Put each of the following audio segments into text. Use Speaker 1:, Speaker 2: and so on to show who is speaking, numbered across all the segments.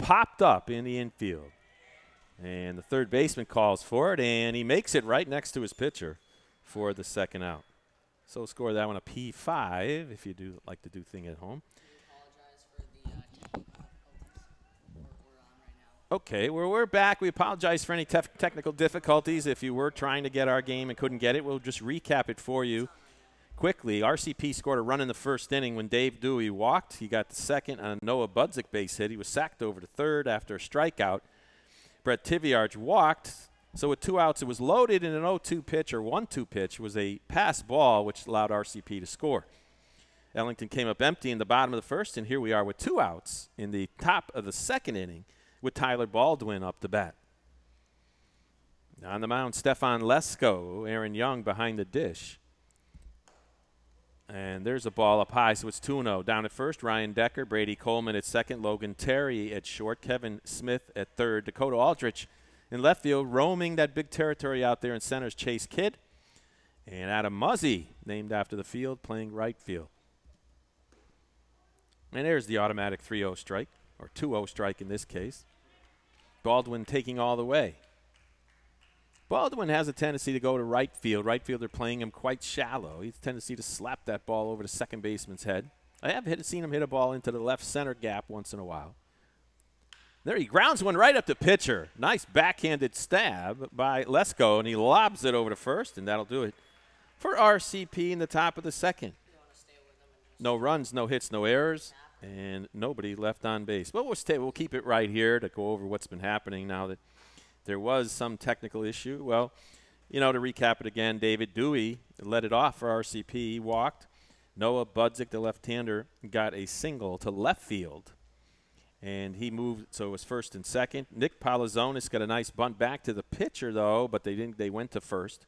Speaker 1: popped up in the infield. And the third baseman calls for it, and he makes it right next to his pitcher for the second out. So score that one a P5 if you do like to do thing at home. Okay, well, we're back. We apologize for any technical difficulties. If you were trying to get our game and couldn't get it, we'll just recap it for you quickly. RCP scored a run in the first inning when Dave Dewey walked. He got the second on a Noah Budzik base hit. He was sacked over to third after a strikeout. Brett Tiviarch walked. So with 2 outs, it was loaded in an 0-2 pitch or 1-2 pitch. It was a pass ball, which allowed RCP to score. Ellington came up empty in the bottom of the first, and here we are with 2 outs in the top of the second inning with Tyler Baldwin up to bat. On the mound, Stefan Lesko, Aaron Young behind the dish. And there's a ball up high, so it's 2-0. Down at first, Ryan Decker, Brady Coleman at second, Logan Terry at short, Kevin Smith at third, Dakota Aldrich in left field, roaming that big territory out there in center's Chase Kidd. And Adam Muzzy, named after the field, playing right field. And there's the automatic 3-0 strike, or 2-0 strike in this case. Baldwin taking all the way. Baldwin has a tendency to go to right field. Right fielder playing him quite shallow. He has a tendency to slap that ball over the second baseman's head. I have seen him hit a ball into the left center gap once in a while. There he grounds one right up to pitcher. Nice backhanded stab by Lesko, and he lobs it over to first, and that'll do it for RCP in the top of the second. No runs, no hits, no errors, and nobody left on base. But we'll keep it right here to go over what's been happening now that there was some technical issue. Well, you know, to recap it again, David Dewey led it off for RCP. He walked. Noah Budzik, the left-hander, got a single to left field. And he moved, so it was first and second. Nick Palazonis got a nice bunt back to the pitcher, though, but they went to first.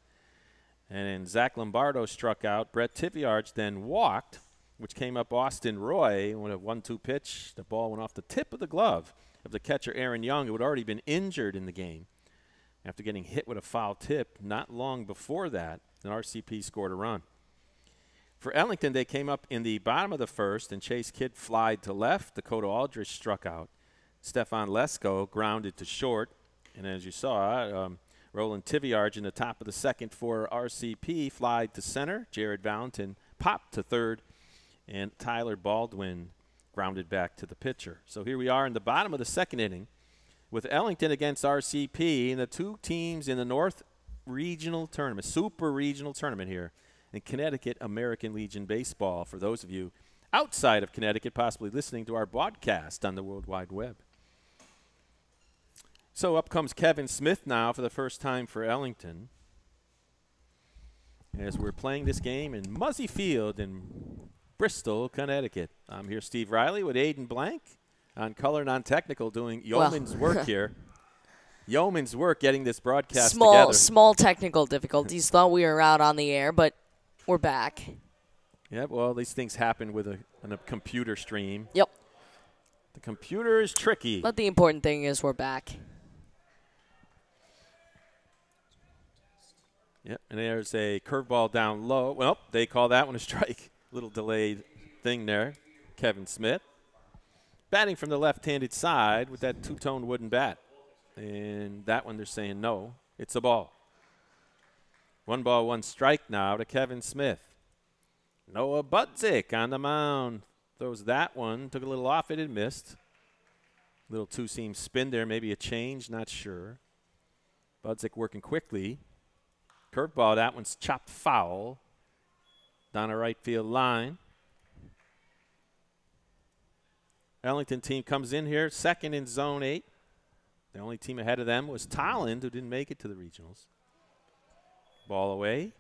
Speaker 1: And Zach Lombardo struck out. Brett Tiviarch then walked, which came up Austin Roy. When a 1-2 pitch, the ball went off the tip of the glove of the catcher Aaron Young, who had already been injured in the game after getting hit with a foul tip not long before that. And RCP scored a run. For Ellington, they came up in the bottom of the first, and Chase Kidd flied to left. Dakota Aldrich struck out. Stefan Lesko grounded to short. And as you saw, Roland Tiviarch in the top of the second for RCP flied to center. Jared Valentin popped to third. And Tyler Baldwin grounded back to the pitcher. So here we are in the bottom of the second inning with Ellington against RCP, and the two teams in the North Regional Tournament, Super Regional Tournament here in Connecticut American Legion Baseball, for those of you outside of Connecticut possibly listening to our broadcast on the World Wide Web. So up comes Kevin Smith now for the first time for Ellington as we're playing this game in Muzzy Field in Bristol, Connecticut. I'm here, Steve Riley, with Aiden Blank on color non-technical, doing yeoman's work here. Yeoman's work getting this broadcast together.
Speaker 2: Small technical difficulties. Thought we were out on the air, but we're back.
Speaker 1: Yeah, well, these things happen with a computer stream.
Speaker 2: Yep.
Speaker 1: The computer is tricky.
Speaker 2: But the important thing is we're back.
Speaker 1: Yep, and there's a curveball down low. Well, they call that one a strike. Little delayed thing there. Kevin Smith batting from the left-handed side with that two-tone wooden bat. And that one they're saying no, it's a ball. 1 ball, 1 strike now to Kevin Smith. Noah Budzik on the mound. Throws that one. Took a little off it and missed. Little two-seam spin there, maybe a change, not sure. Budzik working quickly. Curveball, that one's chopped foul. Down a right field line. Ellington team comes in here second in zone 8. The only team ahead of them was Tolland, who didn't make it to the regionals. Ball away.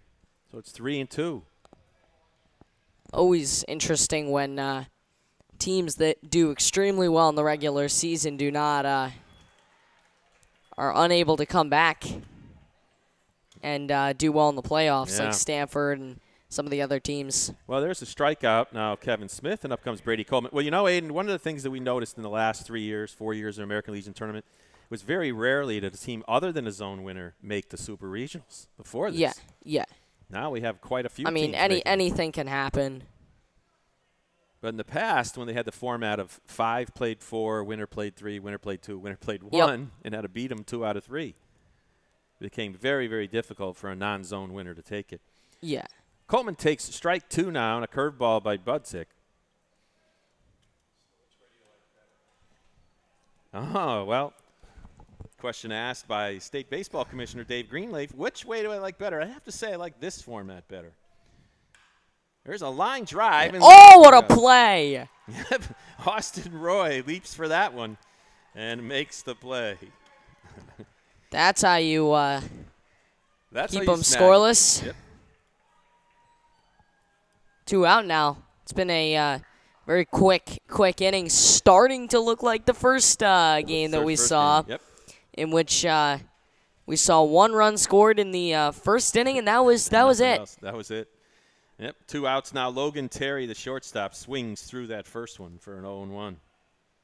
Speaker 1: So it's 3-2.
Speaker 2: Always interesting when teams that do extremely well in the regular season do not are unable to come back and do well in the playoffs, like Stanford and some of the other teams.
Speaker 1: Well, there's a strikeout now, Kevin Smith, and up comes Brady Coleman. Well, you know, Aiden, one of the things that we noticed in the last 3 years, 4 years in the American Legion Tournament, was very rarely did a team other than a zone winner make the Super Regionals before this.
Speaker 2: Yeah.
Speaker 1: Now we have quite a few
Speaker 2: I mean,
Speaker 1: teams
Speaker 2: anything can happen.
Speaker 1: But in the past, when they had the format of 5 played 4, winner played 3, winner played 2, winner played 1, and had to beat them 2 out of 3, it became very, very difficult for a non-zone winner to take it.
Speaker 2: Yeah.
Speaker 1: Coleman takes strike 2 now and a curveball by Budzik. Oh, well, question asked by State Baseball Commissioner Dave Greenleaf, which way do I like better? I have to say I like this format better. There's a line drive. And
Speaker 2: oh, what a play.
Speaker 1: Austin Roy leaps for that one and makes the play.
Speaker 2: That's how you keep them
Speaker 1: snag.
Speaker 2: scoreless.
Speaker 1: Yep.
Speaker 2: 2 out now. It's been a very quick inning, starting to look like the first game that we saw, in which we saw 1 run scored in the first inning, and that was it.
Speaker 1: That was it. Yep, 2 outs now. Logan Terry, the shortstop, swings through that first one for an 0-1.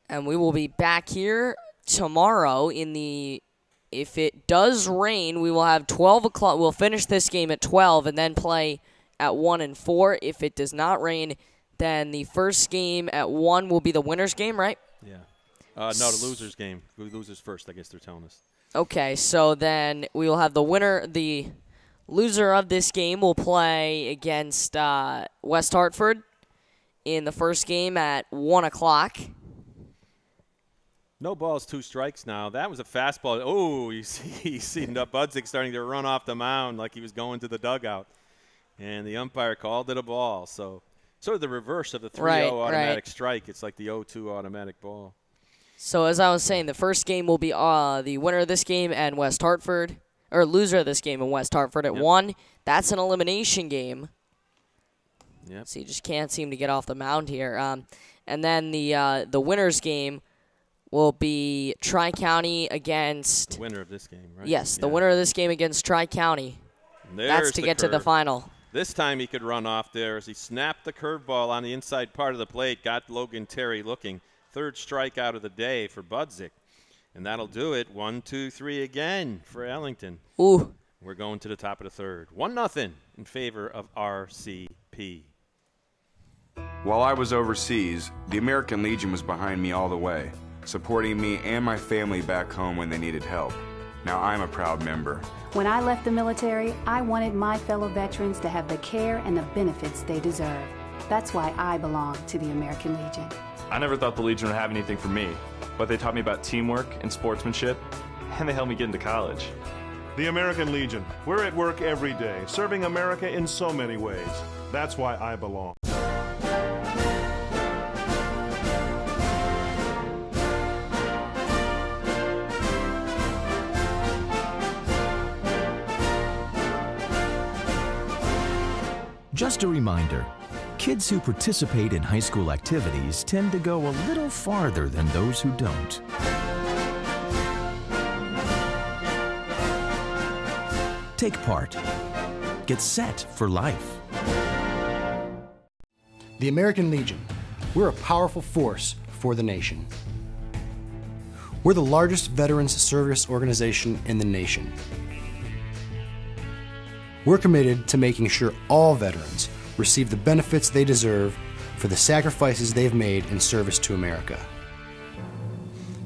Speaker 2: And we will be back here tomorrow if it does rain, we will have 12 o'clock. We'll finish this game at 12 and then play at 1 and 4. If it does not rain, then the first game at 1 will be the winner's game, right?
Speaker 1: Yeah. No, the loser's game. The loser's first, I guess they're telling us.
Speaker 2: Okay, so then we will have the winner. The loser of this game will play against West Hartford in the first game at 1 o'clock.
Speaker 1: No balls, 2 strikes now. That was a fastball. Oh, you see Budzik starting to run off the mound like he was going to the dugout. And the umpire called it a ball. So sort of the reverse of the 3-0 automatic strike. It's like the 0-2 automatic ball.
Speaker 2: So as I was saying, the first game will be the winner of this game and West Hartford, or loser of this game and West Hartford at 1. That's an elimination game.
Speaker 1: Yep.
Speaker 2: So you just can't seem to get off the mound here. And then the winner's game will be Tri-County against...
Speaker 1: The winner of this game, right?
Speaker 2: Yes, the winner of this game against Tri-County. That's to get to the final.
Speaker 1: This time he could run off there as he snapped the curveball on the inside part of the plate, got Logan Terry looking. 3rd strikeout of the day for Budzik. And that'll do it. 1, 2, 3 again for Ellington.
Speaker 2: Ooh.
Speaker 1: We're going to the top of the 3rd. 1-0 in favor of RCP.
Speaker 3: While I was overseas, the American Legion was behind me all the way, supporting me and my family back home when they needed help. Now I'm a proud member.
Speaker 4: When I left the military, I wanted my fellow veterans to have the care and the benefits they deserve. That's why I belong to the American Legion.
Speaker 5: I never thought the Legion would have anything for me, but they taught me about teamwork and sportsmanship, and they helped me get into college.
Speaker 6: The American Legion. We're at work every day, serving America in so many ways. That's why I belong.
Speaker 7: Just a reminder, kids who participate in high school activities tend to go a little farther than those who don't. Take part. Get set for life.
Speaker 8: The American Legion. We're a powerful force for the nation. We're the largest veterans service organization in the nation. We're committed to making sure all veterans receive the benefits they deserve for the sacrifices they've made in service to America.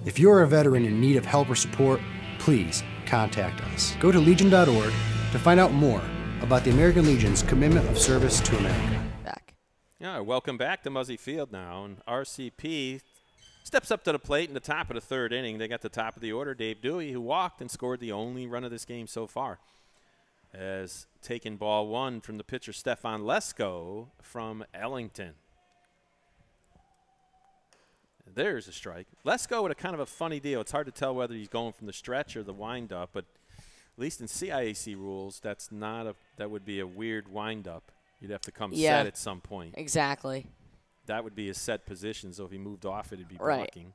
Speaker 8: If you're a veteran in need of help or support, please contact us. Go to legion.org to find out more about the American Legion's commitment of service to America.
Speaker 1: Yeah, welcome back to Muzzy Field now. And RCP steps up to the plate in the top of the 3rd inning. They got the top of the order, Dave Dewey, who walked and scored the only run of this game so far, has taken ball 1 from the pitcher Stefan Lesko from Ellington. There's a strike. Lesko with a kind of a funny deal. It's hard to tell whether he's going from the stretch or the windup, but at least in CIAC rules, that would be a weird windup. You'd have to come set at some point.
Speaker 2: Exactly.
Speaker 1: That would be his set position, so if he moved off it, it'd be blocking.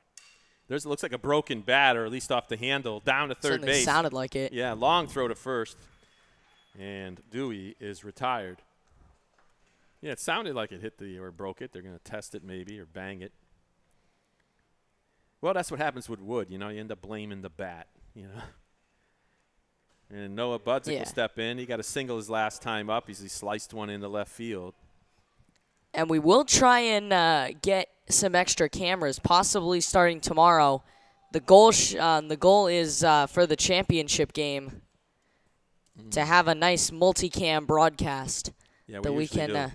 Speaker 1: It looks like a broken bat, or at least off the handle, down to third base.
Speaker 2: Sounded like it.
Speaker 1: Yeah, long throw to first. And Dewey is retired. Yeah, it sounded like it hit or broke it. They're going to test it maybe or bang it. Well, that's what happens with wood. You end up blaming the bat, And Noah Budzik will step in. He got a single his last time up. He sliced one into left field.
Speaker 2: And we will try and get some extra cameras, possibly starting tomorrow. The goal is for the championship game to have a nice multicam broadcast that we can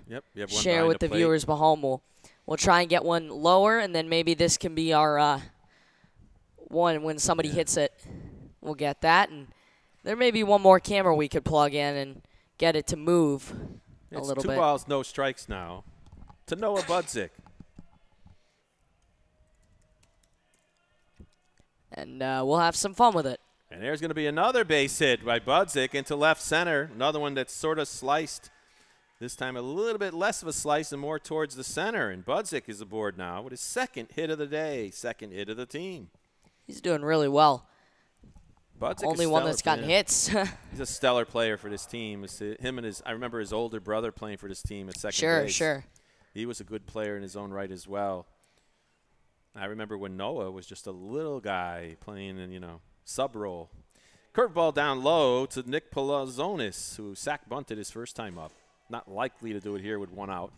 Speaker 2: share with the viewers at home. We'll try and get one lower, and then maybe this can be our one when somebody hits it. We'll get that, and there may be one more camera we could plug in and get it to move a little bit.
Speaker 1: It's 2 balls, no strikes now to Noah Budzik.
Speaker 2: And we'll have some fun with it.
Speaker 1: And there's going to be another base hit by Budzik into left center. Another one that's sort of sliced. This time a little bit less of a slice and more towards the center. And Budzik is aboard now with his second hit of the day, second hit of the team.
Speaker 2: He's doing really well.
Speaker 1: Budzik
Speaker 2: Only one that's gotten hits.
Speaker 1: He's a stellar player for this team. It's him and I remember his older brother playing for this team at second base.
Speaker 2: Sure.
Speaker 1: He was a good player in his own right as well. I remember when Noah was just a little guy playing in, sub role. Curveball down low to Nick Palazonis, who sack bunted his first time up. Not likely to do it here with 1 out.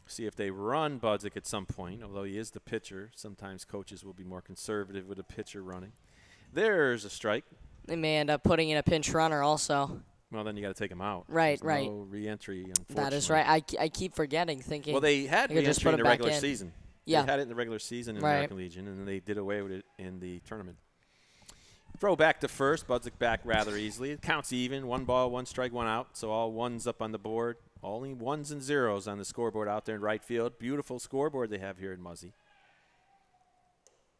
Speaker 1: See if they run Budzik at some point, although he is the pitcher. Sometimes coaches will be more conservative with a pitcher running. There's a strike.
Speaker 2: They may end up putting in a pinch runner also.
Speaker 1: Well, then you got to take him out.
Speaker 2: Right.
Speaker 1: No re-entry, unfortunately.
Speaker 2: That is right. I keep forgetting, thinking.
Speaker 1: Well, they had re-entry in the regular season.
Speaker 2: Yeah.
Speaker 1: They had it in the regular season in the American Legion, and then they did away with it in the tournament. Throw back to first. Budzik back rather easily. It counts even. 1 ball, 1 strike, 1 out. So all ones up on the board. Only 1s and 0s on the scoreboard out there in right field. Beautiful scoreboard they have here in Muzzy.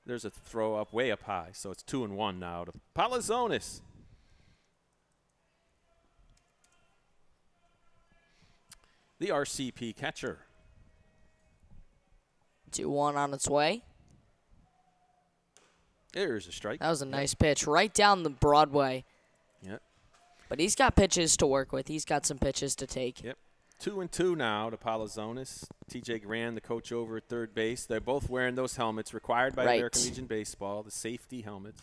Speaker 1: There's a throw up way up high. So it's 2-1 now to Palazonis. The RCP catcher.
Speaker 2: 2-1 on its way.
Speaker 1: There's a strike.
Speaker 2: That was a nice pitch right down the Broadway.
Speaker 1: Yep.
Speaker 2: But he's got pitches to work with. He's got some pitches to take.
Speaker 1: Yep. 2-2 now to Palazonis. TJ Grand, the coach over at third base. They're both wearing those helmets required by American Legion Baseball, the safety helmets.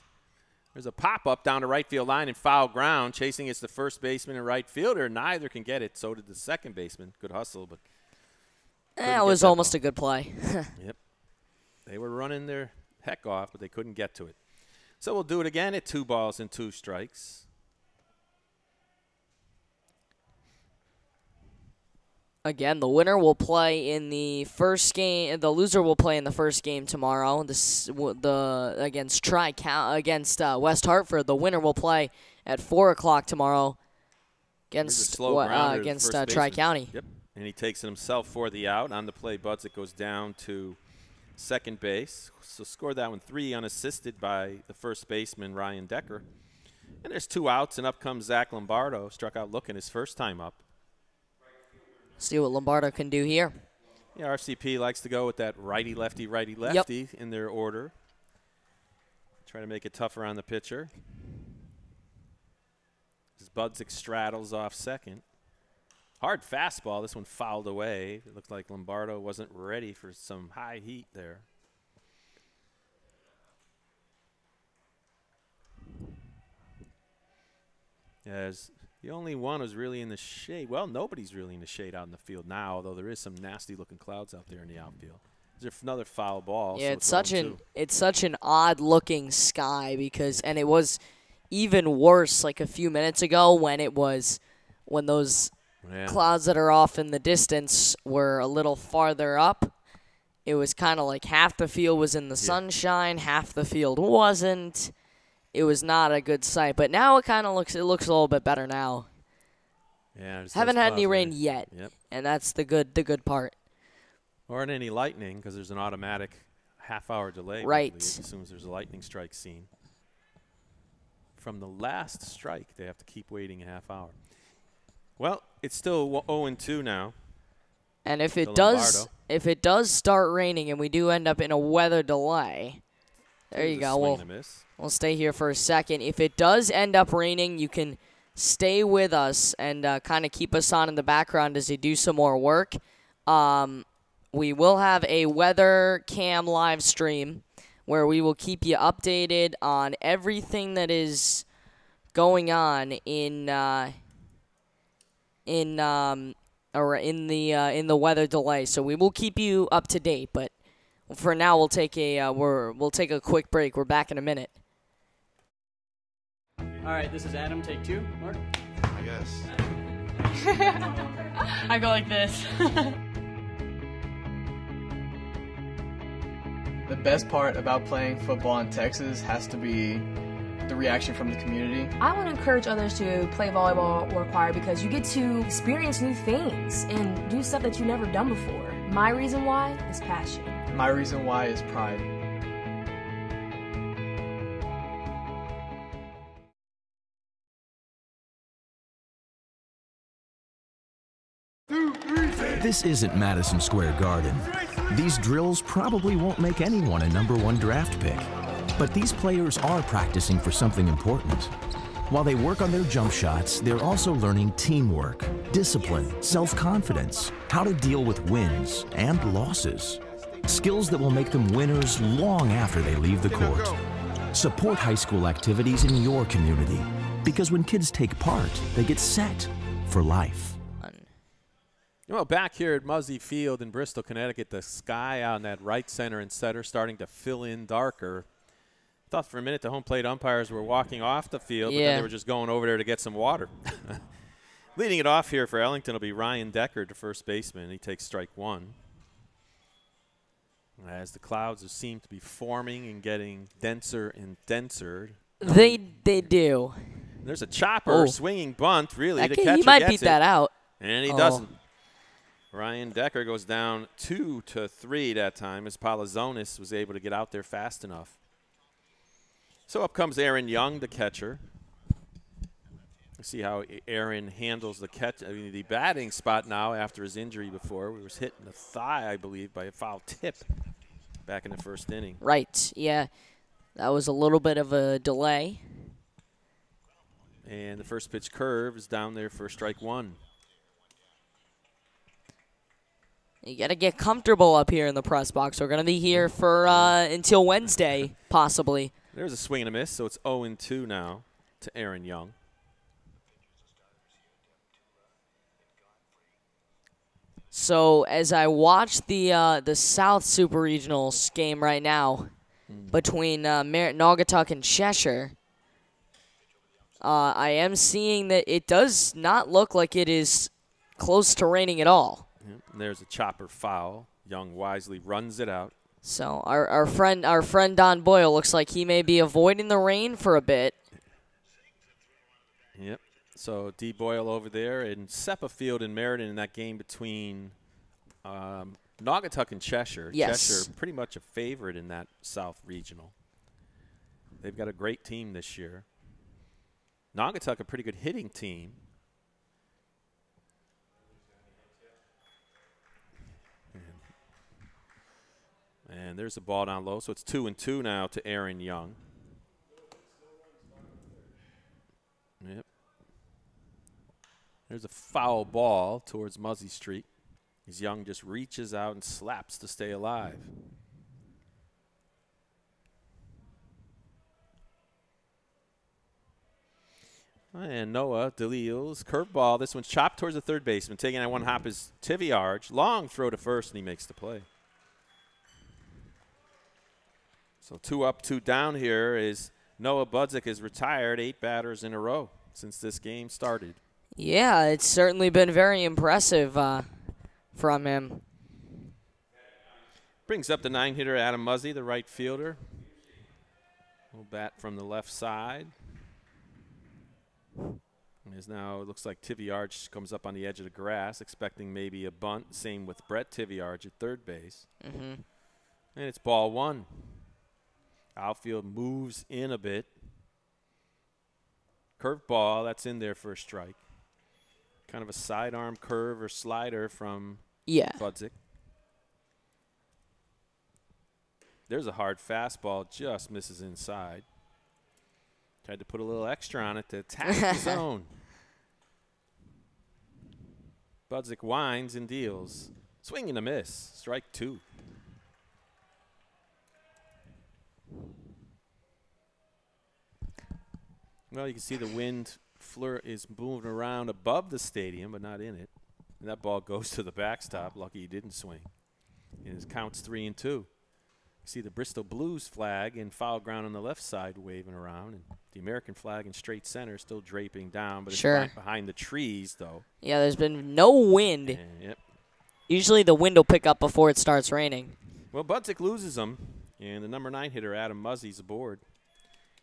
Speaker 1: There's a pop-up down to right field line in foul ground. Chasing is the first baseman and right fielder. Neither can get it. So did the second baseman. Good hustle, but
Speaker 2: it was almost a good play.
Speaker 1: Yep. They were running their heck off, but they couldn't get to it. So we'll do it again at 2 balls and 2 strikes.
Speaker 2: Again, the winner will play in the first game. The loser will play in the first game tomorrow. Against West Hartford. The winner will play at 4:00 tomorrow against Tri-County.
Speaker 1: Yep, and he takes it himself for the out. On the play, Budzik goes down to second base. So scored that one 3 unassisted by the first baseman, Ryan Decker. And there's 2 outs, and up comes Zach Lombardo. Struck out looking his first time up.
Speaker 2: See what Lombardo can do here.
Speaker 1: Yeah, RCP likes to go with that righty-lefty in their order. Try to make it tougher on the pitcher. As Budzik straddles off second. Hard fastball. This one fouled away. It looked like Lombardo wasn't ready for some high heat there. As the only one who's really in the shade. Well, nobody's really in the shade out in the field now, although there is some nasty-looking clouds out there in the outfield. There's another foul ball.
Speaker 2: Yeah,
Speaker 1: so
Speaker 2: it's such an odd-looking sky and it was even worse like a few minutes ago when those clouds that are off in the distance were a little farther up. It was kind of like half the field was in the sunshine, half the field wasn't. It was not a good sight, but now it looks a little bit better now.
Speaker 1: Yeah,
Speaker 2: haven't had any rain yet, and that's the good part.
Speaker 1: Or in any lightning, because there's an automatic half-hour delay.
Speaker 2: Right.
Speaker 1: As soon as there's a lightning strike seen. From the last strike, they have to keep waiting a half hour. Well, it's still 0-2 now.
Speaker 2: And if it does start raining and we do end up in a weather delay, there you go. We'll stay here for a second. If it does end up raining, you can stay with us and kind of keep us on in the background as they do some more work. We will have a weather cam live stream where we will keep you updated on everything that is going on in in the weather delay. So we will keep you up to date. But for now, we'll take a quick break. We're back in a minute.
Speaker 9: All right, this is Adam. Take 2. Mark.
Speaker 3: I guess.
Speaker 10: I go like this.
Speaker 9: The best part about playing football in Texas has to be the reaction from the community.
Speaker 10: I want to encourage others to play volleyball or choir because you get to experience new things and do stuff that you've never done before. My reason why is passion.
Speaker 9: My reason why is pride.
Speaker 7: This isn't Madison Square Garden. These drills probably won't make anyone a #1 draft pick. But these players are practicing for something important. While they work on their jump shots, they're also learning teamwork, discipline, self-confidence, how to deal with wins and losses. Skills that will make them winners long after they leave the court. Support high school activities in your community, because when kids take part, they get set for life.
Speaker 1: Well, back here at Muzzy Field in Bristol, Connecticut, the sky on that right center and center starting to fill in darker. Thought for a minute the home plate umpires were walking off the field, but then they were just going over there to get some water. Leading it off here for Ellington will be Ryan Decker, the first baseman. He takes strike 1. As the clouds seem to be forming and getting denser and denser.
Speaker 2: They do.
Speaker 1: There's a chopper, swinging bunt, really. The catcher
Speaker 2: he might
Speaker 1: gets
Speaker 2: beat that out.
Speaker 1: And he doesn't. Ryan Decker goes down 2-3 that time as Palazonis was able to get out there fast enough. So up comes Aaron Young, the catcher. Let's see how Aaron handles the catch. I mean, the batting spot now after his injury before. He was hit in the thigh, I believe, by a foul tip back in the first inning.
Speaker 2: Right, yeah. That was a little bit of a delay.
Speaker 1: And the first pitch curve is down there for strike 1.
Speaker 2: You got to get comfortable up here in the press box. We're going to be here for until Wednesday, possibly.
Speaker 1: There's a swing and a miss, so it's 0-2 now to Aaron Young.
Speaker 2: So as I watch the South Super Regionals game right now between Naugatuck and Cheshire, I am seeing that it does not look like it is close to raining at all.
Speaker 1: And there's a chopper foul. Young wisely runs it out.
Speaker 2: So our friend Don Boyle looks like he may be avoiding the rain for a bit.
Speaker 1: Yep. So D. Boyle over there in Seppa Field in Meriden in that game between Naugatuck and Cheshire.
Speaker 2: Yes.
Speaker 1: Cheshire pretty much a favorite in that South Regional. They've got a great team this year. Naugatuck a pretty good hitting team. And there's a ball down low, so it's 2-2 now to Aaron Young. Yep. There's a foul ball towards Muzzy Street. As Young just reaches out and slaps to stay alive. And Noah DeLille's curveball. This one's chopped towards the third baseman. Taking that one hop is Tiviarge. Long throw to first, and he makes the play. So 2 up, 2 down here is Noah Budzik has retired 8 batters in a row since this game started.
Speaker 2: Yeah, it's certainly been very impressive from him.
Speaker 1: Brings up the 9-hitter Adam Muzzy, the right fielder. Little bat from the left side. And is now, it looks like Tiviarge comes up on the edge of the grass, expecting maybe a bunt. Same with Brett Tiviarge at third base. And it's ball 1. Outfield moves in a bit. Curve ball, that's in there for a strike. Kind of a sidearm curve or slider from Budzik. There's a hard fastball, just misses inside. Tried to put a little extra on it to attack the zone. Budzik winds and deals. Swing and a miss, strike 2. Well, you can see the wind Fleur is moving around above the stadium, but not in it. And that ball goes to the backstop. Lucky he didn't swing. And it counts 3-2. You see the Bristol Blues flag in foul ground on the left side waving around, and the American flag in straight center still draping down, but it's behind the trees, though.
Speaker 2: Yeah, there's been no wind.
Speaker 1: Yep.
Speaker 2: Usually the wind will pick up before it starts raining.
Speaker 1: Well, Budzik loses them, and the number 9 hitter, Adam Muzzey's aboard.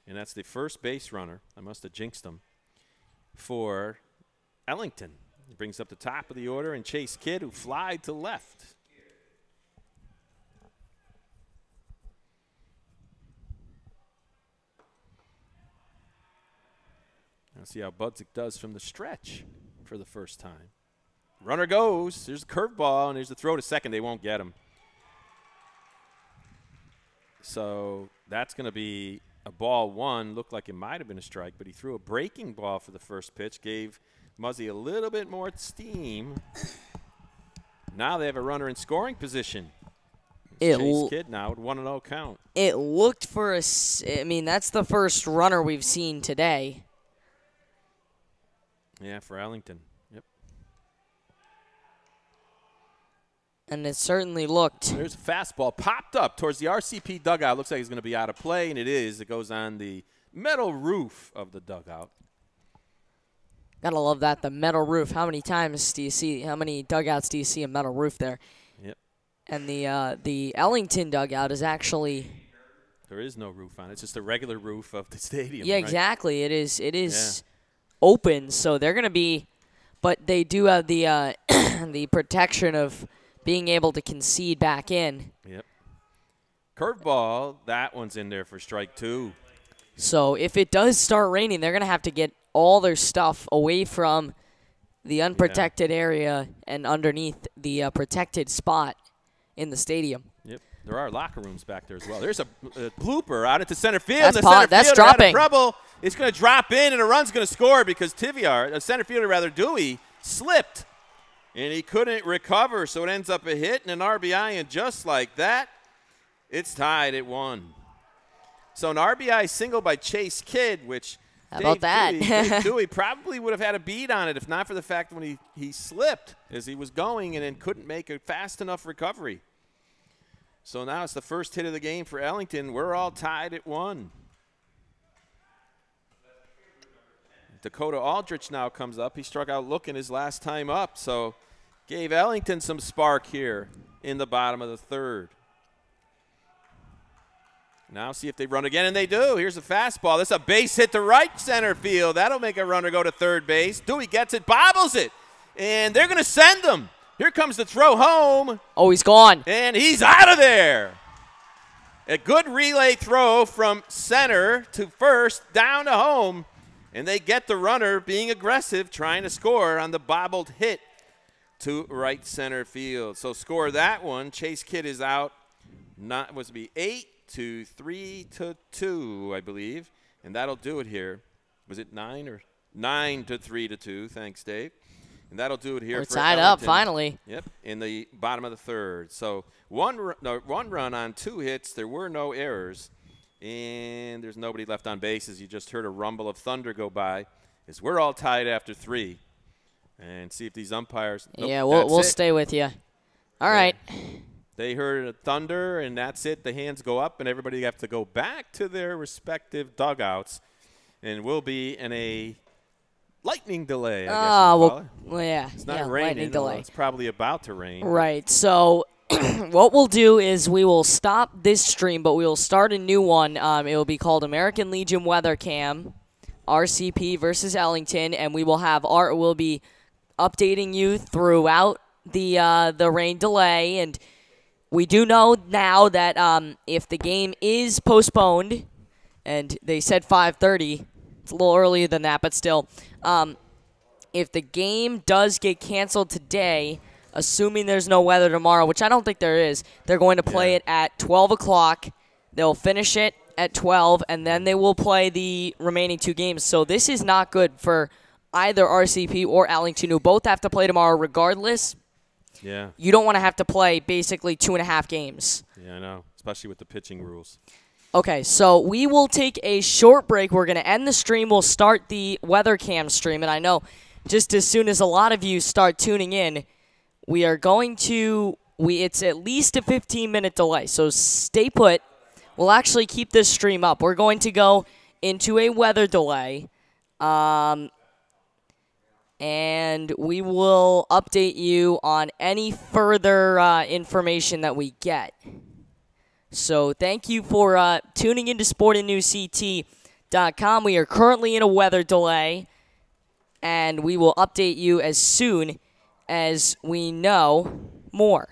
Speaker 1: And that's the first base runner. I must have jinxed him. For Ellington. He brings up the top of the order, and Chase Kidd, who flied to left. Now see how Budzik does from the stretch for the first time. Runner goes. There's a curveball, and there's the throw to second. They won't get him. So that's going to be a ball one. Looked like it might have been a strike, but he threw a breaking ball for the first pitch, gave Muzzey a little bit more steam. Now they have a runner in scoring position. Chase Kidd now with 1-0 count.
Speaker 2: It looked for us. I mean, that's the first runner we've seen today.
Speaker 1: Yeah, for Ellington. Yep.
Speaker 2: And it certainly looked.
Speaker 1: There's a fastball popped up towards the RCP dugout. Looks like it's going to be out of play, and it is. It goes on the metal roof of the dugout.
Speaker 2: Gotta love that, the metal roof. How many times do you see, how many dugouts do you see a metal roof there?
Speaker 1: Yep.
Speaker 2: And the Ellington dugout is actually.
Speaker 1: There is no roof on it. It's just a regular roof of the stadium.
Speaker 2: Yeah,
Speaker 1: right?
Speaker 2: exactly. It is open, so they're going to be, but they do have the the protection of being able to concede back in.
Speaker 1: Yep. Curveball, that one's in there for strike 2.
Speaker 2: So if it does start raining, they're going to have to get all their stuff away from the unprotected area and underneath the protected spot in the stadium.
Speaker 1: Yep. There are locker rooms back there as well. There's a blooper out into center field.
Speaker 2: That's dropping.
Speaker 1: Trouble. It's going to drop in, and a run's going to score because center fielder Dewey, slipped, and he couldn't recover, so it ends up a hit and an RBI, and just like that, it's tied at 1. So an RBI single by Chase Kidd, which Dave Dewey probably would have had a beat on it if not for the fact when he slipped as he was going and then couldn't make a fast enough recovery. So now it's the first hit of the game for Ellington. We're all tied at 1. Dakota Aldrich now comes up. He struck out looking his last time up, so gave Ellington some spark here in the bottom of the third. Now see if they run again, and they do. Here's a fastball. This is a base hit to right center field. That'll make a runner go to third base. Dewey gets it, bobbles it, and they're going to send him. Here comes the throw home.
Speaker 2: Oh, he's gone.
Speaker 1: And he's out of there. A good relay throw from center to first down to home. And they get the runner being aggressive, trying to score on the bobbled hit to right center field. So score that one. Chase Kidd is out. Was to be 8-3-2, I believe. And that'll do it here. Was it 9 or 9-3-2? Thanks, Dave. And that'll do it here.
Speaker 2: We're
Speaker 1: for
Speaker 2: tied
Speaker 1: Ellington.
Speaker 2: up finally.
Speaker 1: Yep, in the bottom of the third. So one run on 2 hits. There were no errors. And there's nobody left on bases. You just heard a rumble of thunder go by as we're all tied after 3. And see if these umpires. Nope,
Speaker 2: yeah, we'll stay with you. All right.
Speaker 1: They heard a thunder, and that's it. The hands go up, and everybody have to go back to their respective dugouts. And we'll be in a lightning delay, I guess.
Speaker 2: Well, yeah.
Speaker 1: It's not
Speaker 2: raining.
Speaker 1: Lightning delay. It's probably about to rain.
Speaker 2: Right. So what we'll do is we will stop this stream, but we will start a new one. It will be called American Legion Weather Cam, RCP versus Ellington, and we will have we'll be updating you throughout the rain delay. And we do know now that if the game is postponed, and they said 5:30, it's a little earlier than that, but still, if the game does get canceled today, assuming there's no weather tomorrow, which I don't think there is, they're going to play it at 12 o'clock. They'll finish it at 12, and then they will play the remaining 2 games. So this is not good for either RCP or Ellington, who both have to play tomorrow regardless.
Speaker 1: Yeah.
Speaker 2: You don't want to have to play basically 2.5 games.
Speaker 1: Yeah, I know, especially with the pitching rules.
Speaker 2: Okay, so we will take a short break. We're going to end the stream. We'll start the weather cam stream. And I know just as soon as a lot of you start tuning in, we are going to, it's at least a 15-minute delay. So stay put. We'll actually keep this stream up. We're going to go into a weather delay. And we will update you on any further information that we get. So thank you for tuning into SportingNewsCT.com. We are currently in a weather delay, and we will update you as soon as we know more.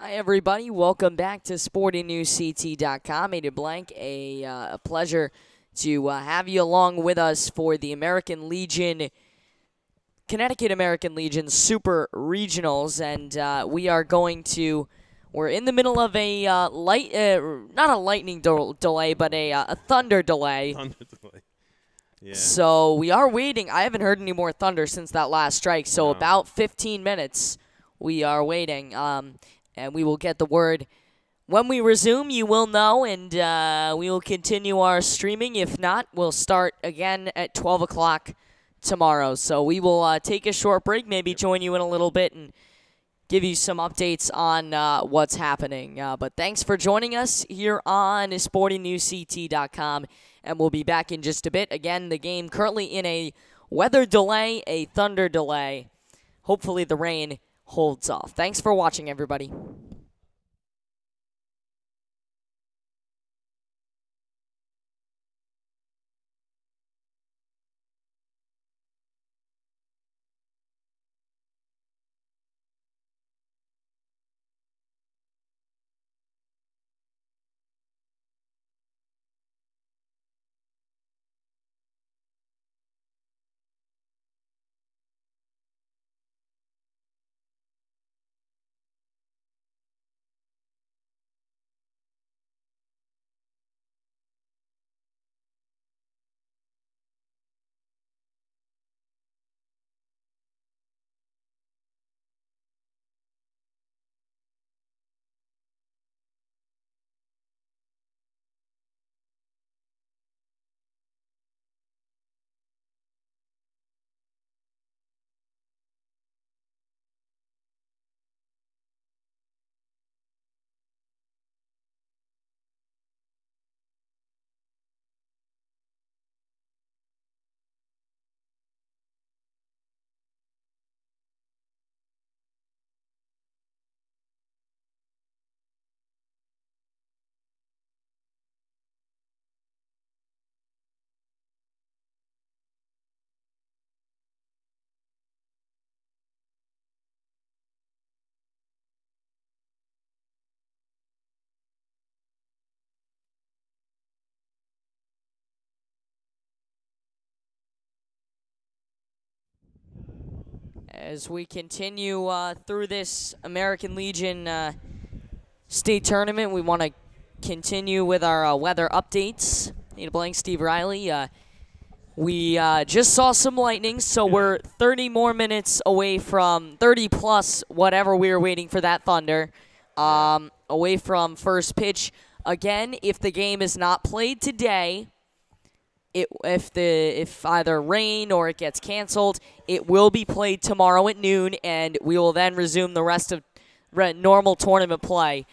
Speaker 2: Hi, everybody. Welcome back to SportingNewsCT.com. Aiden Blank, a pleasure to have you along with us for the Connecticut American Legion Super Regionals. And we're in the middle of a not a lightning delay, but a thunder delay.
Speaker 1: Thunder delay. Yeah.
Speaker 2: So we are waiting. I haven't heard any more thunder since that last strike. So about 15 minutes we are waiting. And we will get the word when we resume. You will know, and we will continue our streaming. If not, we'll start again at 12 o'clock tomorrow. So we will take a short break, maybe join you in a little bit, and give you some updates on what's happening. But thanks for joining us here on SportingNewsCT.com, and we'll be back in just a bit. Again, the game currently in a weather delay, a thunder delay. Hopefully the rain holds off. Thanks for watching, everybody. As we continue through this American Legion state tournament, we want to continue with our weather updates. Aiden Blank, Steve Riley. We just saw some lightning, so we're 30 more minutes away from 30 plus whatever we were waiting for that thunder, away from first pitch. Again, if the game is not played today, if either rain or it gets canceled, it will be played tomorrow at noon, and we will then resume the rest of normal tournament play.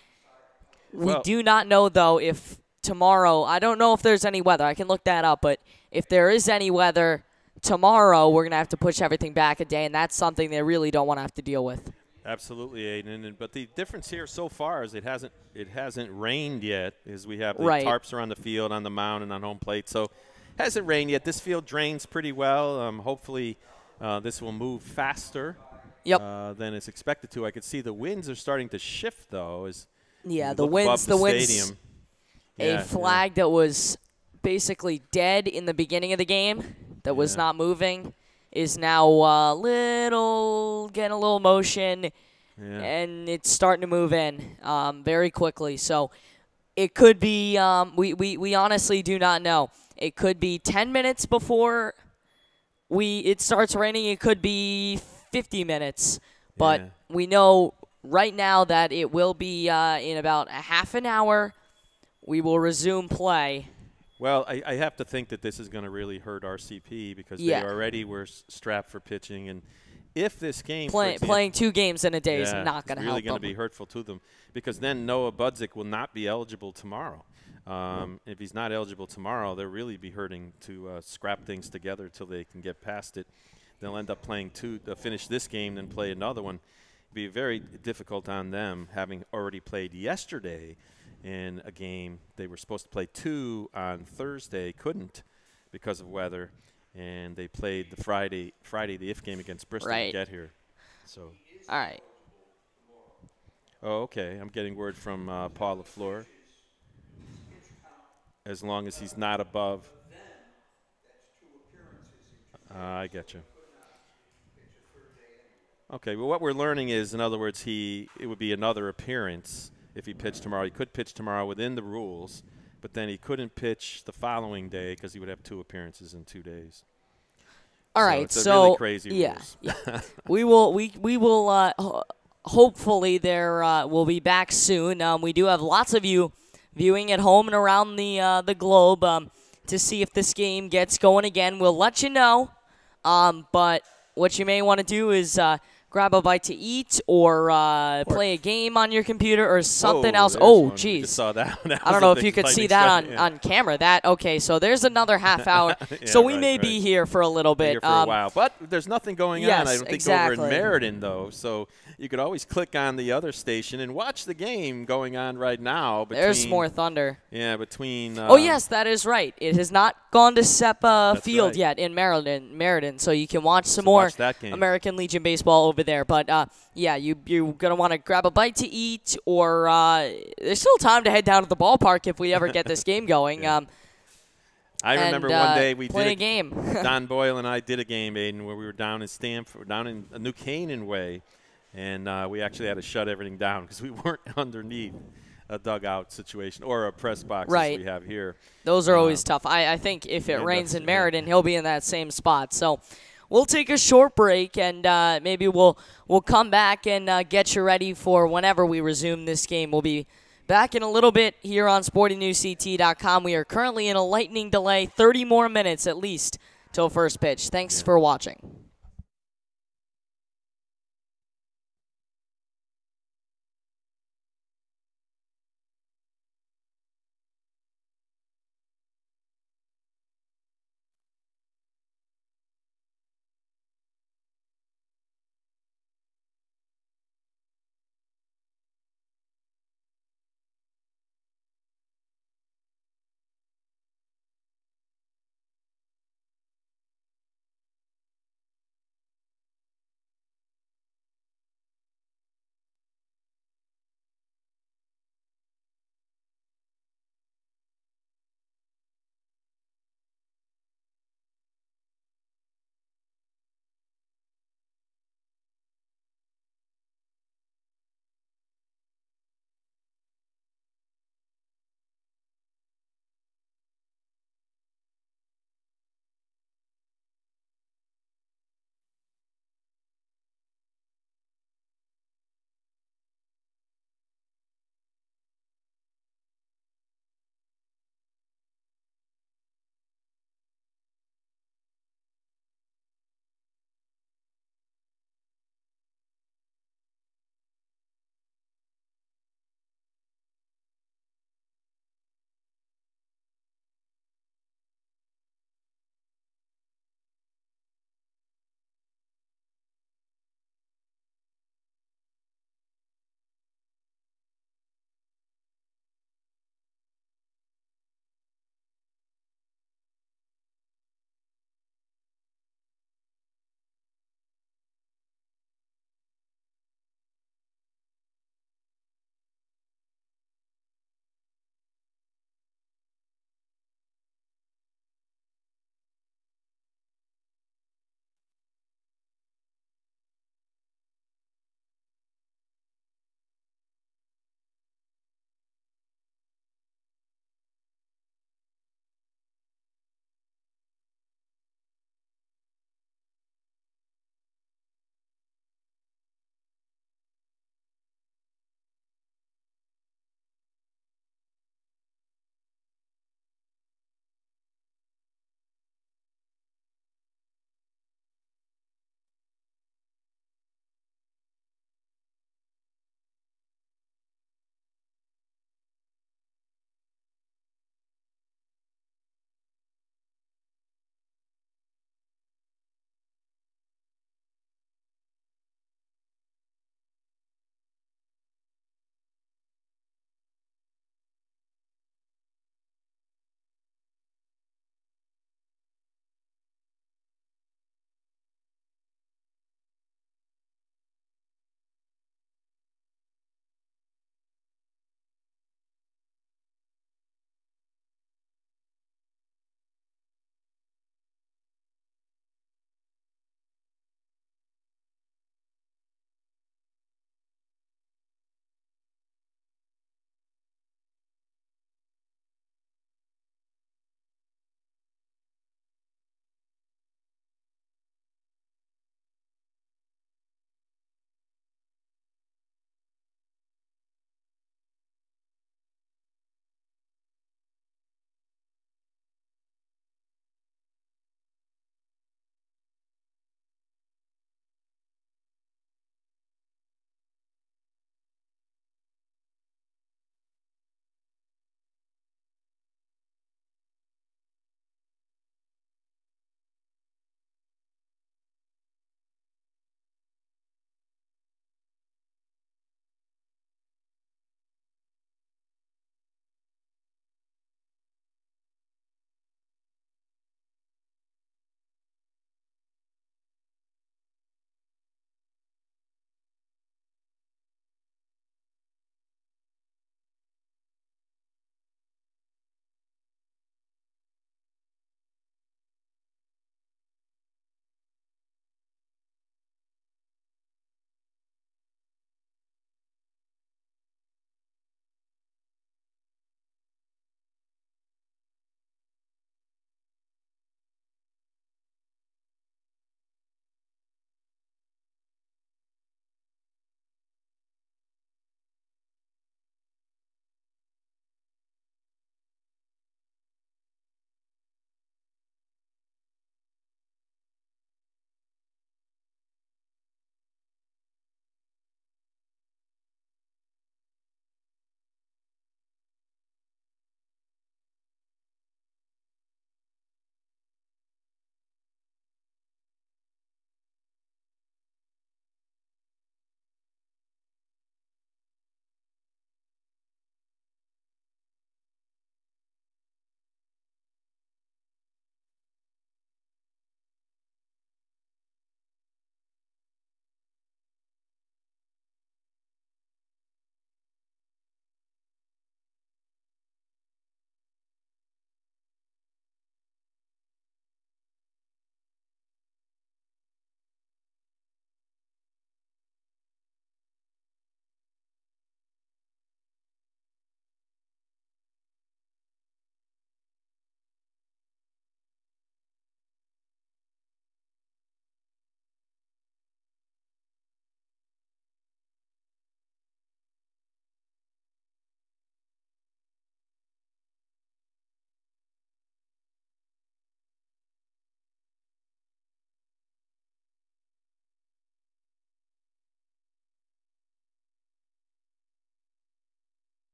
Speaker 2: We do not know, though, if tomorrow, I don't know if there's any weather. I can look that up, but if there is any weather tomorrow, we're going to have to push everything back a day, and that's something they really don't want to have to deal with.
Speaker 1: Absolutely, Aiden. But the difference here so far is it hasn't rained yet, as we have the tarps around the field, on the mound, and on home plate. So hasn't rained yet. This field drains pretty well. Hopefully this will move faster than it's expected to. I could see the winds are starting to shift, though.
Speaker 2: The winds.
Speaker 1: Stadium.
Speaker 2: A flag that was basically dead in the beginning of the game, that was not moving, is now getting a little motion, and it's starting to move in very quickly. So it could be, we honestly do not know. It could be 10 minutes before it starts raining. It could be 50 minutes. But we know right now that it will be in about a half an hour. We will resume play.
Speaker 1: Well, I have to think that this is going to really hurt RCP because they already were strapped for pitching. And if this game
Speaker 2: playing 2 games in a day is not going to help them.
Speaker 1: It's really going to be hurtful to them because then Noah Budzik will not be eligible tomorrow. If he's not eligible tomorrow, they'll really be hurting to scrap things together till they can get past it. They'll end up playing 2 to finish this game, then play another one. It'll be very difficult on them, having already played yesterday in a game. They were supposed to play 2 on Thursday, couldn't because of weather, and they played the Friday the if game against Bristol to get here. So
Speaker 2: all right.
Speaker 1: Oh, okay. I'm getting word from Paul LaFleur. As long as he's not above. I get you. Okay, well, what we're learning is, in other words, it would be another appearance if he pitched tomorrow. He could pitch tomorrow within the rules, but then he couldn't pitch the following day because he would have 2 appearances in 2 days.
Speaker 2: All right,
Speaker 1: it's
Speaker 2: so
Speaker 1: really crazy rules.
Speaker 2: Yeah. we will hopefully we'll be back soon. We do have lots of you viewing at home and around the globe to see if this game gets going again. We'll let you know. But what you may want to do is grab a bite to eat or play a game on your computer or something else. Oh, geez.
Speaker 1: Saw that.
Speaker 2: I don't know if you could see that on camera. Okay, so there's another half hour. So we may be here for a little bit.
Speaker 1: Here for a while. But there's nothing going on, I don't think,
Speaker 2: exactly.
Speaker 1: over in Meriden, though. So you could always click on the other station and watch the game going on right now.
Speaker 2: There's more thunder.
Speaker 1: Yeah, between.
Speaker 2: Oh, yes, that is right. It has not gone to SEPA Field yet in Meriden, so you can watch some more American Legion baseball over there. But, yeah, you're going to want to grab a bite to eat or there's still time to head down to the ballpark if we ever get this game going.
Speaker 1: Yeah. I remember one day we
Speaker 2: did
Speaker 1: a
Speaker 2: game.
Speaker 1: Don Boyle and I did a game, Aiden, where we were down in Stamford, down in New Canaan way, and we actually had to shut everything down because we weren't underneath a dugout situation or a press box as we have here.
Speaker 2: Those are always tough. I think if it rains in Meriden, he'll be in that same spot. So we'll take a short break, and maybe we'll come back and get you ready for whenever we resume this game. We'll be back in a little bit here on SportingNewsCT.com. We are currently in a lightning delay, 30 more minutes at least till first pitch. Thanks for watching.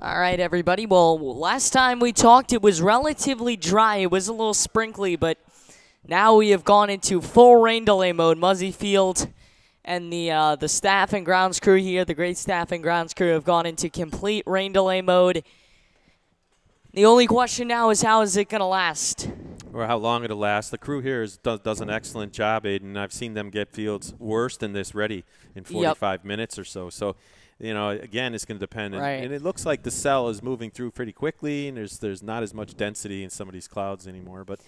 Speaker 2: All right, everybody. Well, last time we talked, it was relatively dry. It was a little sprinkly, but now we have gone into full rain delay mode. Muzzy Field and the staff and grounds crew here, the great staff and grounds crew, have gone into complete rain delay mode. The only question now is, how is it going to last?
Speaker 1: Or how long it'll last. The crew here does an excellent job, Aiden. I've seen them get fields worse than this ready in 45 minutes or so. So, you know, again, it's going to depend. And it looks like the cell is moving through pretty quickly, and there's not as much density in some of these clouds anymore. But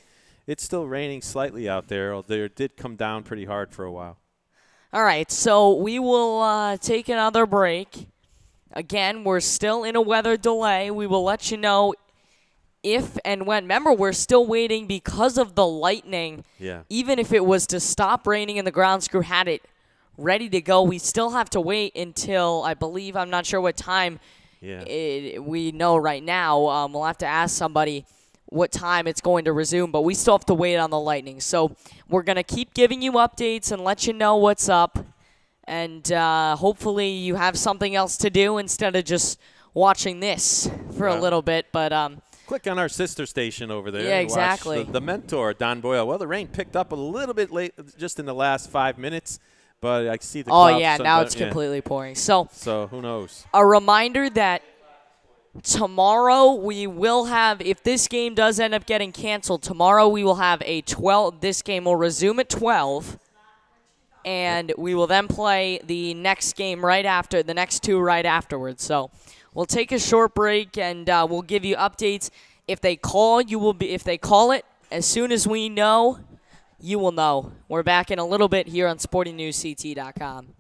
Speaker 1: it's still raining slightly out there, although it did come down pretty hard for a while. All
Speaker 2: right, so we will take another break. Again, we're still in a weather delay. We will let you know if and when. Remember, we're still waiting because of the lightning.
Speaker 1: Yeah.
Speaker 2: Even if it was to stop raining and the grounds crew had it ready to go, we still have to wait until, I believe, I'm not sure what time we know right now. We'll have to ask somebody what time it's going to resume, but we still have to wait on the lightning. So we're going to keep giving you updates and let you know what's up. And hopefully you have something else to do instead of just watching this for a little bit. But
Speaker 1: click on our sister station over there.
Speaker 2: Yeah, exactly.
Speaker 1: Watch the Mentor, Don Boyle. Well, the rain picked up a little bit late, just in the last 5 minutes, but I see the clouds.
Speaker 2: Oh, yeah, now it's completely pouring. So
Speaker 1: who knows?
Speaker 2: A reminder that tomorrow we will have, if this game does end up getting canceled, tomorrow we will have a 12. This game will resume at 12, and we will then play the next game right after, the next two right afterwards. So we'll take a short break, and we'll give you updates. If they call, if they call it, as soon as we know, you will know. We're back in a little bit here on SportingNewsCT.com.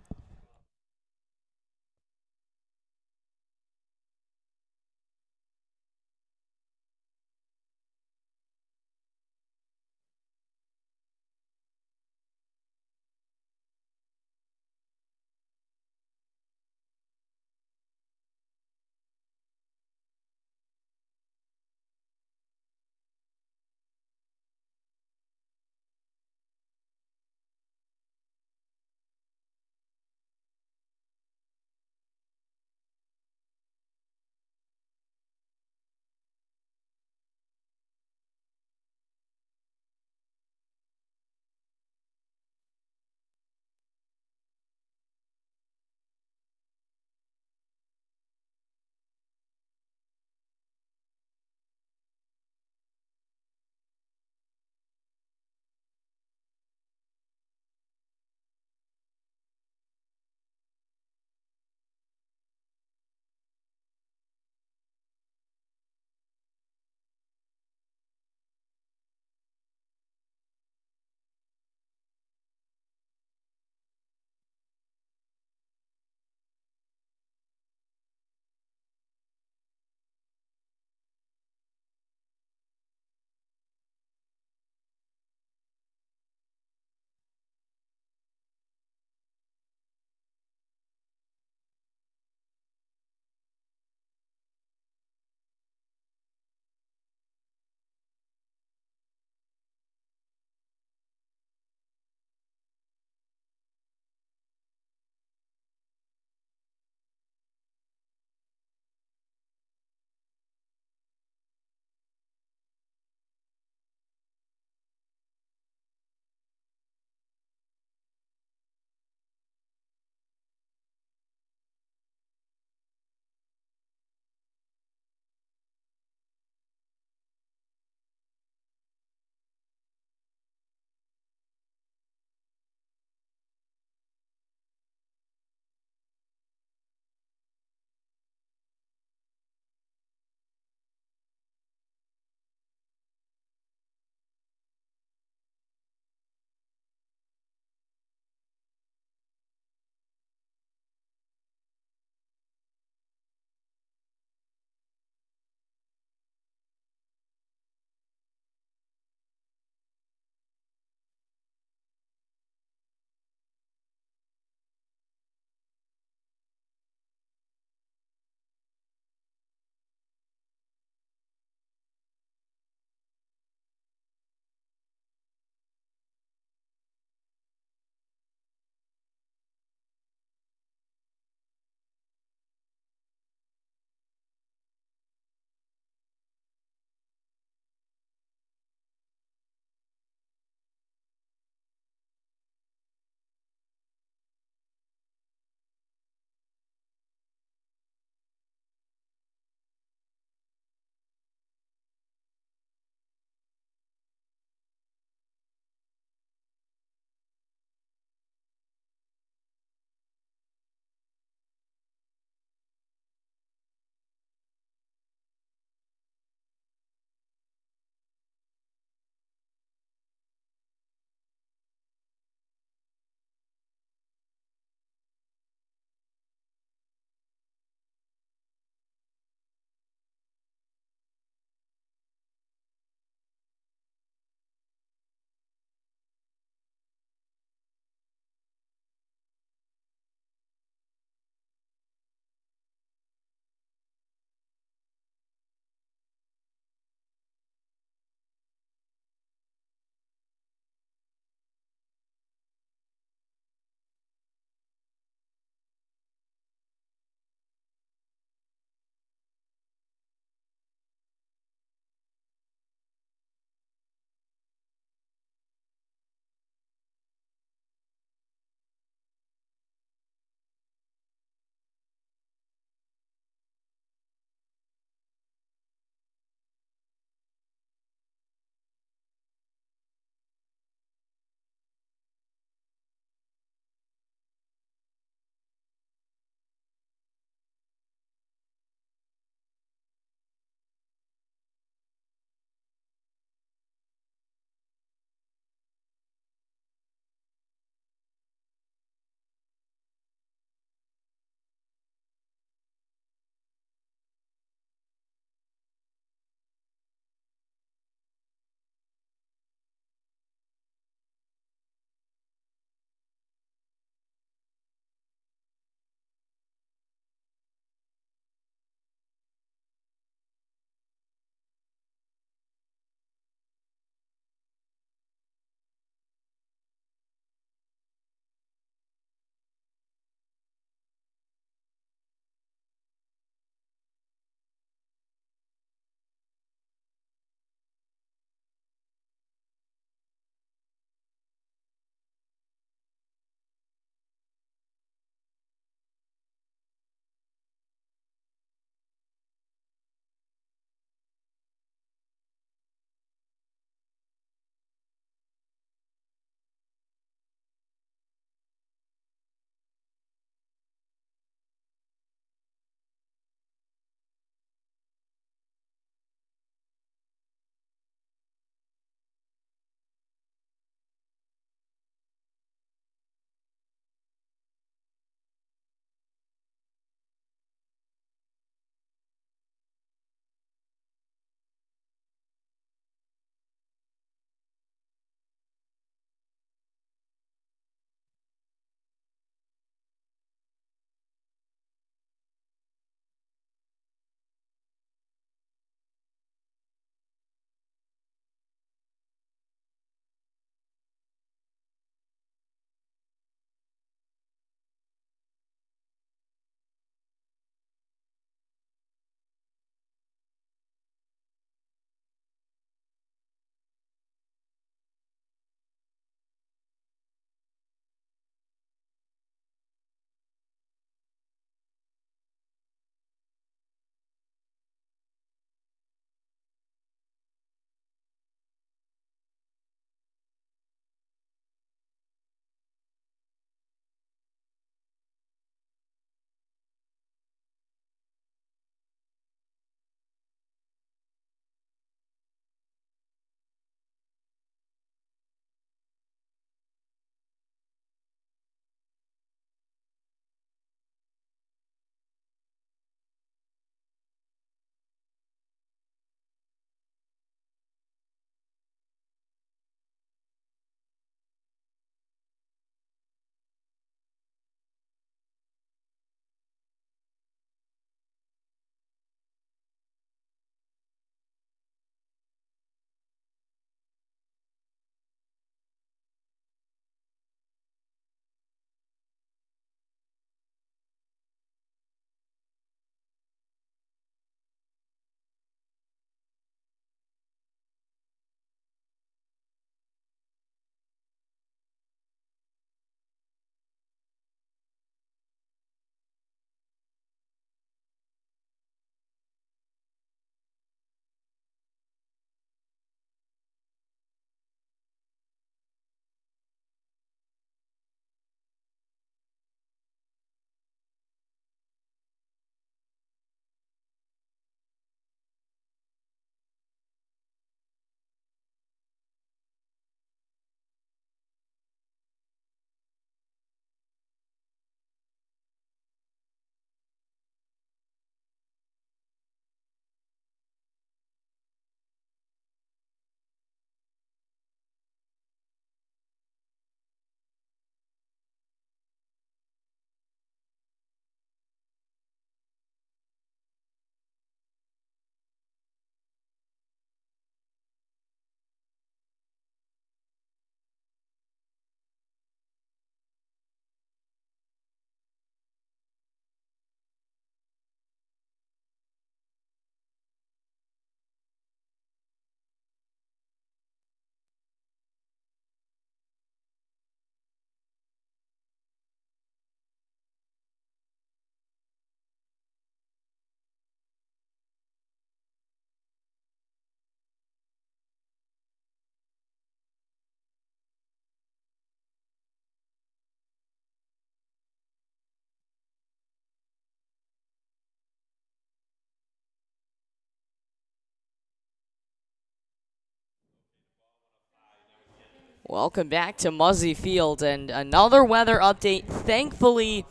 Speaker 2: Welcome back to Muzzy Field and another weather update. Thankfully,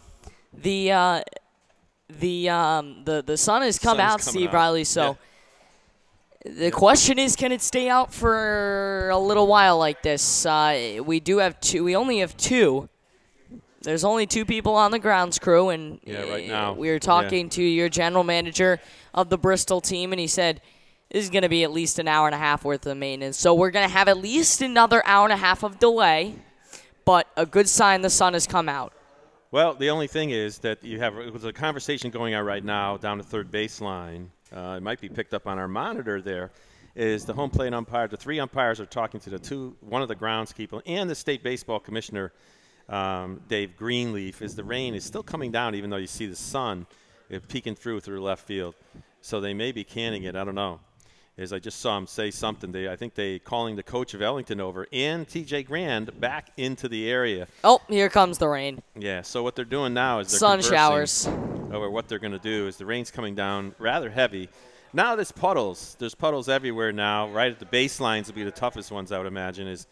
Speaker 2: the sun has come out, Steve Riley. So the question is, can it stay out for a little while like this? We do have two. We only have two. There's only two people on the grounds crew, and
Speaker 1: right now
Speaker 2: we were talking to your general manager of the Bristol team, and he said this is going to be at least an hour and a half worth of maintenance. So we're going to have at least another hour and a half of delay, but a good sign the sun has come out.
Speaker 1: Well, the only thing is that there's a conversation going on right now down the third baseline. It might be picked up on our monitor there. Is the home plate umpire, the three umpires are talking to one of the groundskeeper and the state baseball commissioner, Dave Greenleaf, as the rain is still coming down, even though you see the sun peeking through left field. So they may be canning it. I don't know. As I just saw him say something, I think they calling the coach of Ellington over and TJ Grand back into the area.
Speaker 2: Oh, here comes the rain.
Speaker 1: Yeah, so what they're doing now is they're
Speaker 2: sun showers.
Speaker 1: Over what they're going to do is the rain's coming down rather heavy. Now there's puddles. There's puddles everywhere now. Right at the baselines will be the toughest ones, I would imagine, is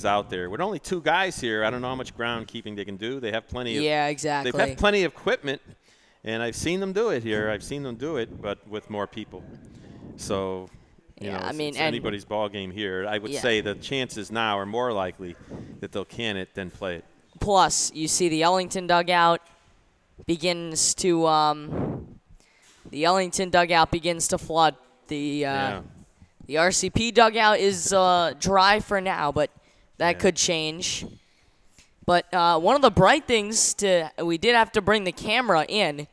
Speaker 1: out there. With only two guys here, I don't know how much ground keeping they can do. They have plenty of
Speaker 2: exactly.
Speaker 1: They have plenty of equipment, and I've seen them do it here. I've seen them do it, but with more people. So you know, it's anybody's ball game here. I would say the chances now are more likely that they'll can it than play it.
Speaker 2: Plus, you see the Ellington dugout begins to flood. The RCP dugout is dry for now, but that could change. But one of the bright things we did have to bring the camera in.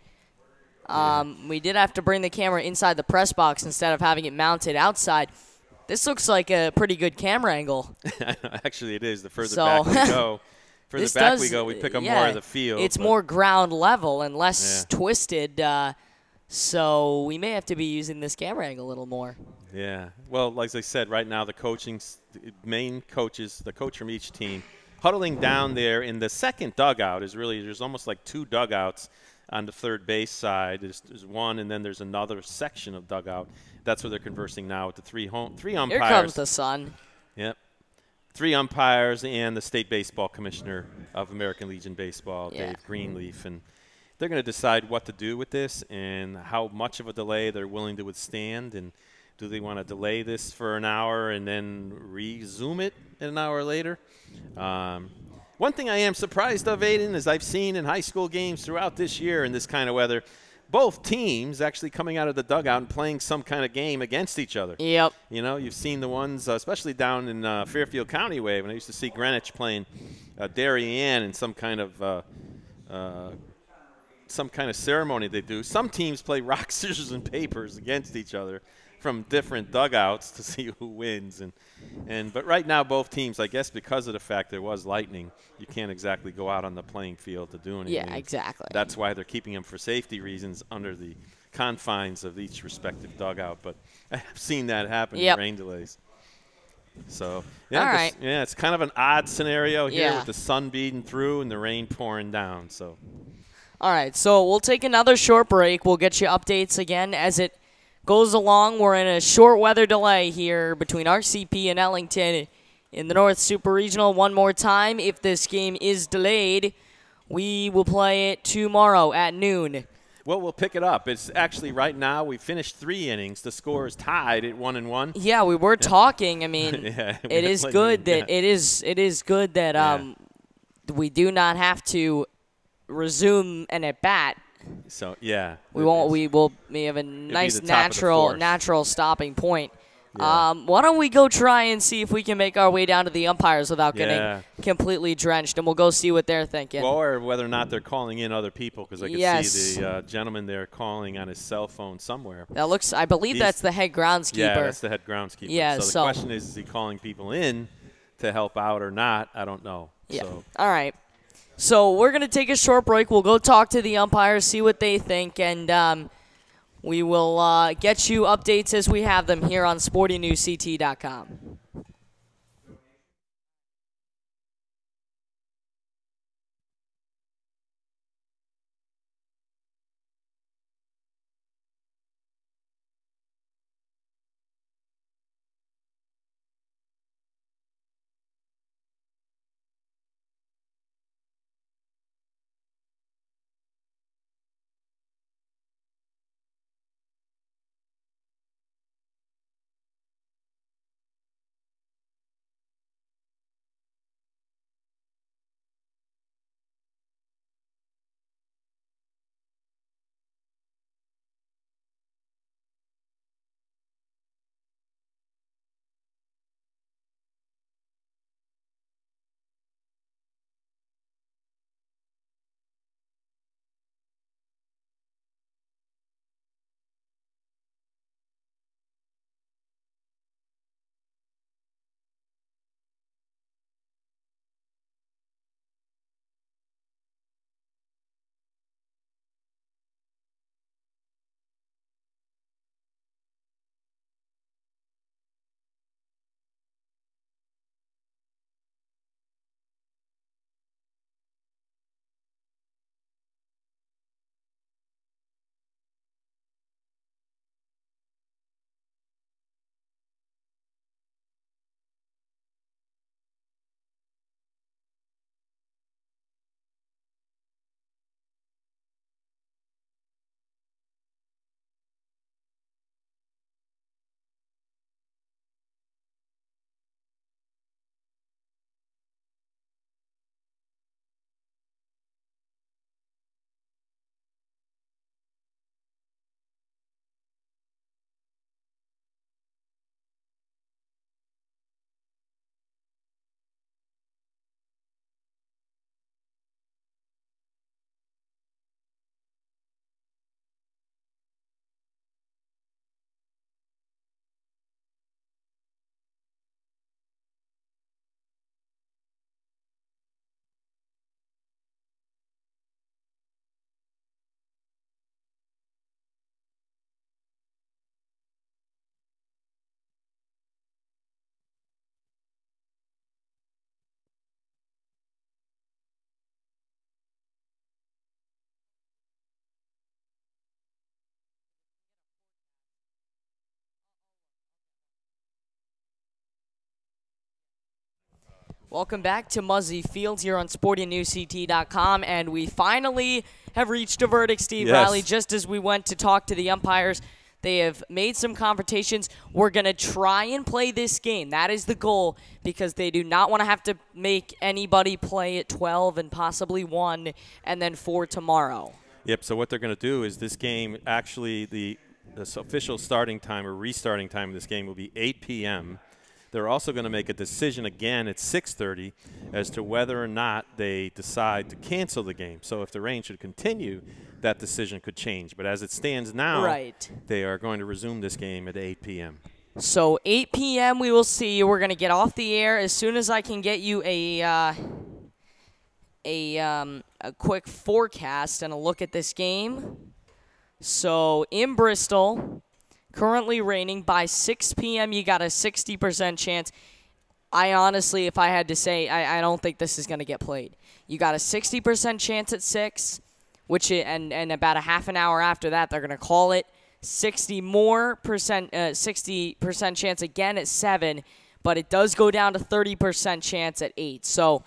Speaker 2: We did have to bring the camera inside the press box instead of having it mounted outside. This looks like a pretty good camera angle.
Speaker 1: Actually, it is. The further back we go, we pick up more of the field.
Speaker 2: It's more ground level and less twisted, so we may have to be using this camera angle a little more.
Speaker 1: Yeah. Well, like I said, right now the main coaches, the coach from each team, huddling down there in the second dugout there's almost like two dugouts. On the third base side, there's one, and then there's another section of dugout. That's where they're conversing now with the three umpires.
Speaker 2: Here comes the sun.
Speaker 1: Yep. Three umpires and the state baseball commissioner of American Legion Baseball, Dave Greenleaf. And they're going to decide what to do with this and how much of a delay they're willing to withstand. And do they want to delay this for an hour and then resume it an hour later? One thing I am surprised of, Aiden, is I've seen in high school games throughout this year in this kind of weather, both teams actually coming out of the dugout and playing some kind of game against each other.
Speaker 2: Yep.
Speaker 1: You know, you've seen the ones, especially down in Fairfield County way, when I used to see Greenwich playing Darien in some kind of ceremony they do. Some teams play rock, scissors, and papers against each other from different dugouts to see who wins. But right now both teams, I guess because of the fact there was lightning, you can't exactly go out on the playing field to do anything.
Speaker 2: Yeah, exactly.
Speaker 1: That's why they're keeping them for safety reasons under the confines of each respective dugout. But I've seen that happen in rain delays. So, it's kind of an odd scenario here with the sun beating through and the rain pouring down. So,
Speaker 2: all right, so we'll take another short break. We'll get you updates again as it goes along. We're in a short weather delay here between RCP and Ellington in the North Super Regional. One more time, if this game is delayed, we will play it tomorrow at noon.
Speaker 1: Well, we'll pick it up. It's actually right now we finished 3 innings. The score is tied at 1-1.
Speaker 2: Yeah, we were talking. I mean, it is good that it is good that we do not have to resume an at bat.
Speaker 1: So yeah,
Speaker 2: we have a nice natural stopping point. Yeah. Why don't we go try and see if we can make our way down to the umpires without getting completely drenched, and we'll go see what they're thinking.
Speaker 1: Or whether or not they're calling in other people, because I can see the gentleman there calling on his cell phone somewhere.
Speaker 2: I believe that's the head groundskeeper.
Speaker 1: Yeah, that's the head groundskeeper.
Speaker 2: Yeah,
Speaker 1: so the question is he calling people in to help out or not? I don't know.
Speaker 2: Yeah.
Speaker 1: So.
Speaker 2: All right. So we're going to take a short break. We'll go talk to the umpires, see what they think, and we will get you updates as we have them here on SportingNewsCT.com. Welcome back to Muzzy Field here on SportingNewsCT.com, and we finally have reached a verdict, Steve Riley. Just as we went to talk to the umpires, they have made some confrontations. We're going to try and play this game. That is the goal, because they do not want to have to make anybody play at 12 and possibly 1 and then 4 tomorrow.
Speaker 1: Yep, so what they're going to do is this game, actually the official starting time or restarting time of this game will be 8 p.m. They're also going to make a decision again at 6:30 as to whether or not they decide to cancel the game. So if the rain should continue, that decision could change. But as it stands now, they are going to resume this game at 8 p.m.
Speaker 2: So 8 p.m. we will see. We're going to get off the air as soon as I can get you a quick forecast and a look at this game. So in Bristol, currently raining. By 6 p.m., you got a 60% chance. I honestly, if I had to say, I don't think this is going to get played. You got a 60% chance at 6, and about a half an hour after that, they're going to call it. 60% chance again at 7, but it does go down to 30% chance at 8. So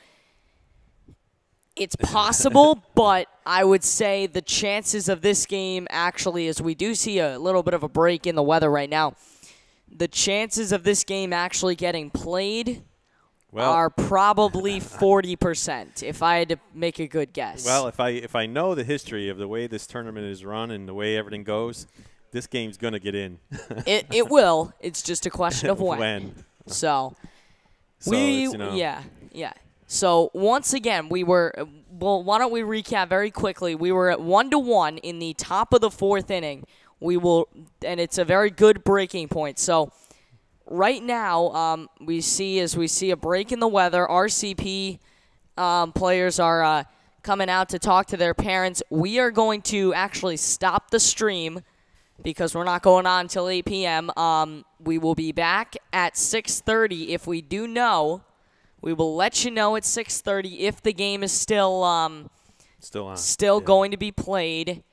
Speaker 2: it's possible, but I would say the chances of this game actually, as we do see a little bit of a break in the weather right now, the chances of this game actually getting played are probably 40%, if I had to make a good guess.
Speaker 1: Well, if I know the history of the way this tournament is run and the way everything goes, this game's going to get in.
Speaker 2: It will. It's just a question of when. So yeah. So once again, we were why don't we recap very quickly? We were at 1-1 in the top of the 4th inning. And it's a very good breaking point. So right now, we see a break in the weather. RCP players are coming out to talk to their parents. We are going to actually stop the stream because we're not going on until 8 p.m. We will be back at 6:30 if we do know. We will let you know at 6:30 if the game is still going to be played.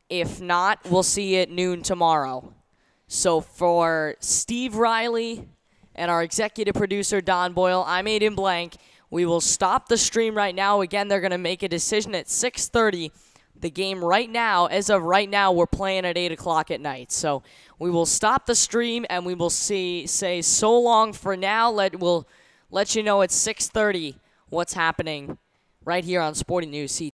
Speaker 2: If not, we'll see you at noon tomorrow. So for Steve Riley and our executive producer, Don Boyle, I'm Aiden Blank. We will stop the stream right now. Again, they're going to make a decision at 6:30. The game right now, as of right now, we're playing at 8 o'clock at night. So we will stop the stream, and we will say so long for now. We'll let you know at 6:30 what's happening right here on Sporting News CT.